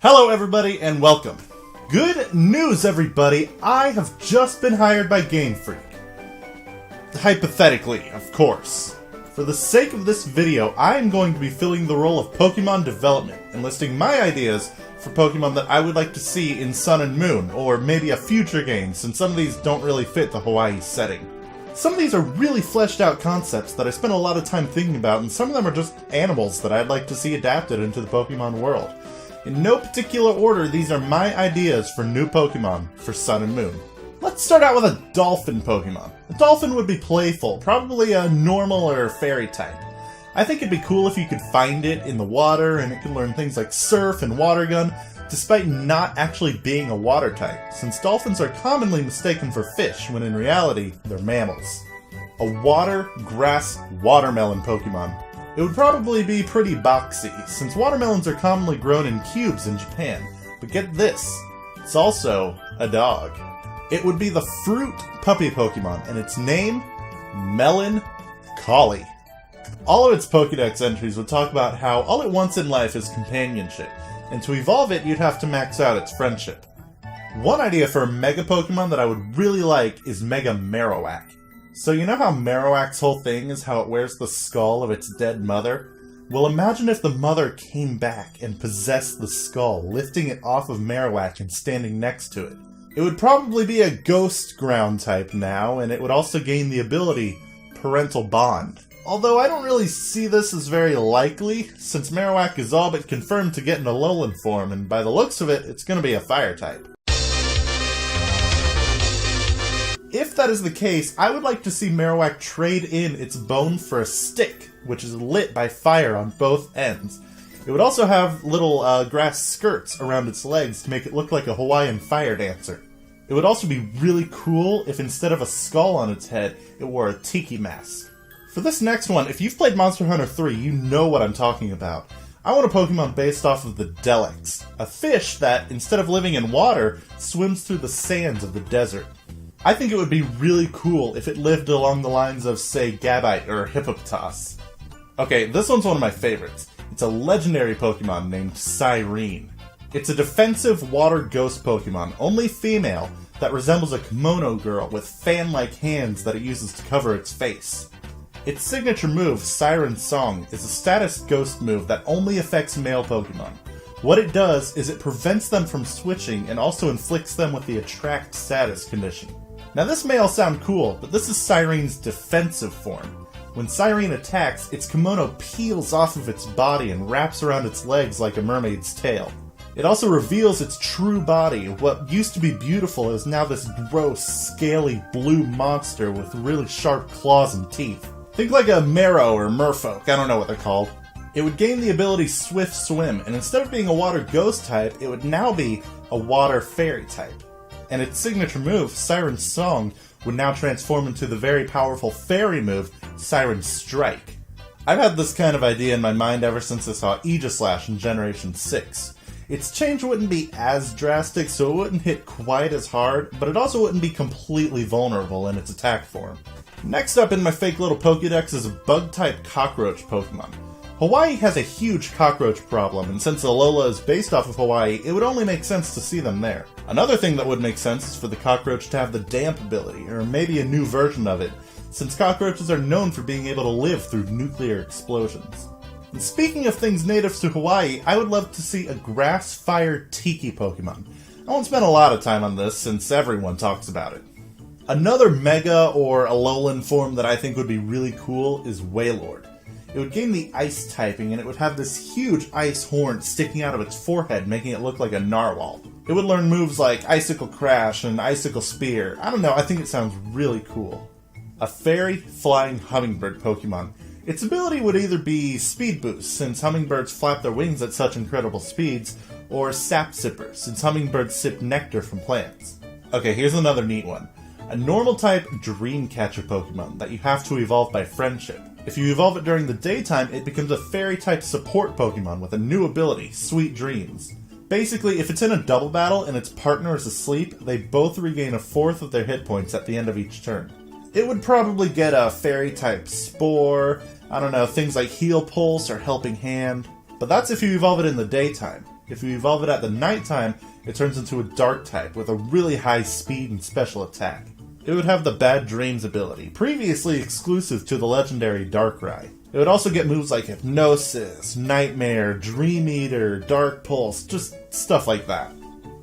Hello everybody and welcome. Good news everybody, I have just been hired by Game Freak. Hypothetically, of course. For the sake of this video, I am going to be filling the role of Pokemon development and listing my ideas for Pokemon that I would like to see in Sun and Moon, or maybe a future game, since some of these don't really fit the Hawaii setting. Some of these are really fleshed out concepts that I spent a lot of time thinking about, and some of them are just animals that I'd like to see adapted into the Pokemon world. In no particular order, these are my ideas for new Pokemon for Sun and Moon. Let's start out with a dolphin Pokemon. A dolphin would be playful, probably a normal or fairy type. I think it'd be cool if you could find it in the water and it could learn things like surf and water gun, despite not actually being a water type, since dolphins are commonly mistaken for fish when in reality they're mammals. A water, grass, watermelon Pokemon. It would probably be pretty boxy, since watermelons are commonly grown in cubes in Japan. But get this, it's also a dog. It would be the fruit puppy Pokemon, and its name, Melon Collie. All of its Pokédex entries would talk about how all it wants in life is companionship, and to evolve it, you'd have to max out its friendship. One idea for a Mega Pokemon that I would really like is Mega Marowak. So you know how Marowak's whole thing is how it wears the skull of its dead mother? Well, imagine if the mother came back and possessed the skull, lifting it off of Marowak and standing next to it. It would probably be a ghost ground type now, and it would also gain the ability Parental Bond. Although I don't really see this as very likely, since Marowak is all but confirmed to get an Alolan form, and by the looks of it, it's going to be a fire type. If that is the case, I would like to see Marowak trade in its bone for a stick, which is lit by fire on both ends. It would also have little grass skirts around its legs to make it look like a Hawaiian fire dancer. It would also be really cool if instead of a skull on its head, it wore a tiki mask. For this next one, if you've played Monster Hunter 3, you know what I'm talking about. I want a Pokemon based off of the Delex, a fish that, instead of living in water, swims through the sands of the desert. I think it would be really cool if it lived along the lines of, say, Gabite or Hippopotas. Okay, this one's one of my favorites. It's a legendary Pokemon named Cyrene. It's a defensive water ghost Pokemon, only female, that resembles a kimono girl with fan-like hands that it uses to cover its face. Its signature move, Siren Song, is a status ghost move that only affects male Pokemon. What it does is it prevents them from switching and also inflicts them with the Attract status condition. Now this may all sound cool, but this is Cyrene's defensive form. When Cyrene attacks, its kimono peels off of its body and wraps around its legs like a mermaid's tail. It also reveals its true body. What used to be beautiful is now this gross, scaly blue monster with really sharp claws and teeth. Think like a Marrow or Merfolk, I don't know what they're called. It would gain the ability Swift Swim, and instead of being a water ghost type, it would now be a water fairy type. And its signature move, Siren Song, would now transform into the very powerful fairy move, Siren Strike. I've had this kind of idea in my mind ever since I saw Aegislash in Generation 6. Its change wouldn't be as drastic, so it wouldn't hit quite as hard, but it also wouldn't be completely vulnerable in its attack form. Next up in my fake little Pokédex is a bug-type cockroach Pokemon. Hawaii has a huge cockroach problem, and since Alola is based off of Hawaii, it would only make sense to see them there. Another thing that would make sense is for the cockroach to have the damp ability, or maybe a new version of it, since cockroaches are known for being able to live through nuclear explosions. And speaking of things native to Hawaii, I would love to see a grass-fire tiki Pokemon. I won't spend a lot of time on this since everyone talks about it. Another Mega or Alolan form that I think would be really cool is Wailord. It would gain the Ice typing, and it would have this huge ice horn sticking out of its forehead, making it look like a narwhal. It would learn moves like Icicle Crash and Icicle Spear. I don't know, I think it sounds really cool. A fairy flying hummingbird Pokemon. Its ability would either be Speed Boost, since hummingbirds flap their wings at such incredible speeds, or Sap Sipper, since hummingbirds sip nectar from plants. Okay, here's another neat one. A normal-type Dreamcatcher Pokemon that you have to evolve by friendship. If you evolve it during the daytime, it becomes a fairy-type support Pokemon with a new ability, Sweet Dreams. Basically, if it's in a double battle and its partner is asleep, they both regain a fourth of their hit points at the end of each turn. It would probably get a fairy-type Spore, I don't know, things like Heal Pulse or Helping Hand, but that's if you evolve it in the daytime. If you evolve it at the nighttime, it turns into a dark type with a really high speed and special attack. It would have the Bad Dreams ability, previously exclusive to the legendary Darkrai. It would also get moves like Hypnosis, Nightmare, Dream Eater, Dark Pulse, just stuff like that.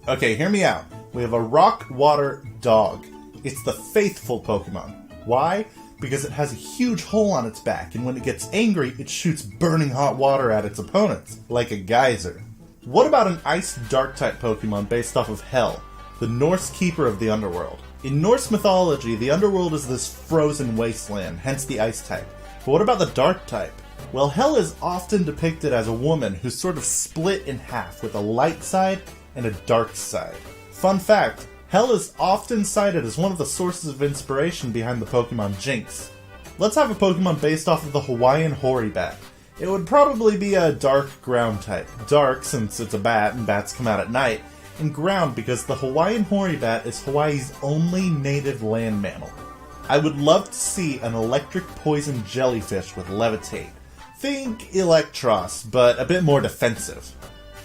Okay, hear me out. We have a Rock Water Dog. It's the faithful Pokemon. Why? Because it has a huge hole on its back, and when it gets angry, it shoots burning hot water at its opponents, like a geyser. What about an Ice Dark-type Pokemon based off of Hel, the Norse keeper of the underworld? In Norse mythology, the underworld is this frozen wasteland, hence the Ice type. But what about the Dark type? Well, Hel is often depicted as a woman who's sort of split in half, with a light side and a dark side. Fun fact, Hel is often cited as one of the sources of inspiration behind the Pokemon Jynx. Let's have a Pokemon based off of the Hawaiian Horibat. It would probably be a dark ground type. Dark, since it's a bat and bats come out at night, and ground because the Hawaiian Horibat is Hawaii's only native land mammal. I would love to see an electric poison jellyfish with Levitate. Think Electros, but a bit more defensive.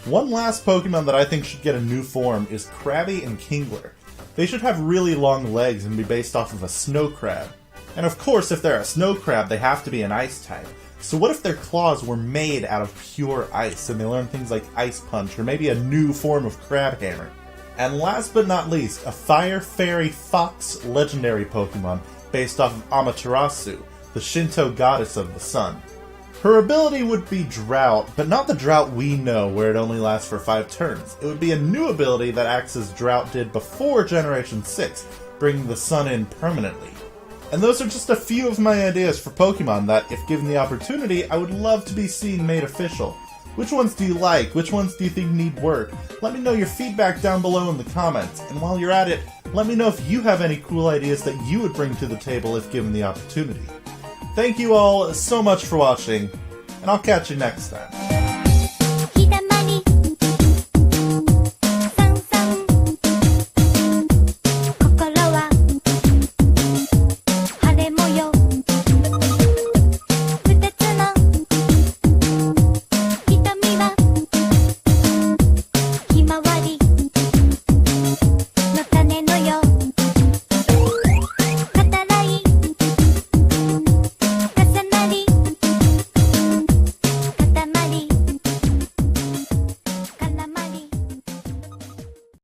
One last Pokemon that I think should get a new form is Krabby and Kingler. They should have really long legs and be based off of a snow crab. And of course, if they're a snow crab, they have to be an ice type. So what if their claws were made out of pure ice and they learn things like Ice Punch or maybe a new form of Crab Hammer? And last but not least, a Fire Fairy Fox legendary Pokemon based off of Amaterasu, the Shinto goddess of the sun. Her ability would be Drought, but not the Drought we know where it only lasts for 5 turns. It would be a new ability that acts as Drought did before Generation 6, bringing the sun in permanently. And those are just a few of my ideas for Pokemon that, if given the opportunity, I would love to be seen made official. Which ones do you like? Which ones do you think need work? Let me know your feedback down below in the comments. And while you're at it, let me know if you have any cool ideas that you would bring to the table if given the opportunity. Thank you all so much for watching, and I'll catch you next time.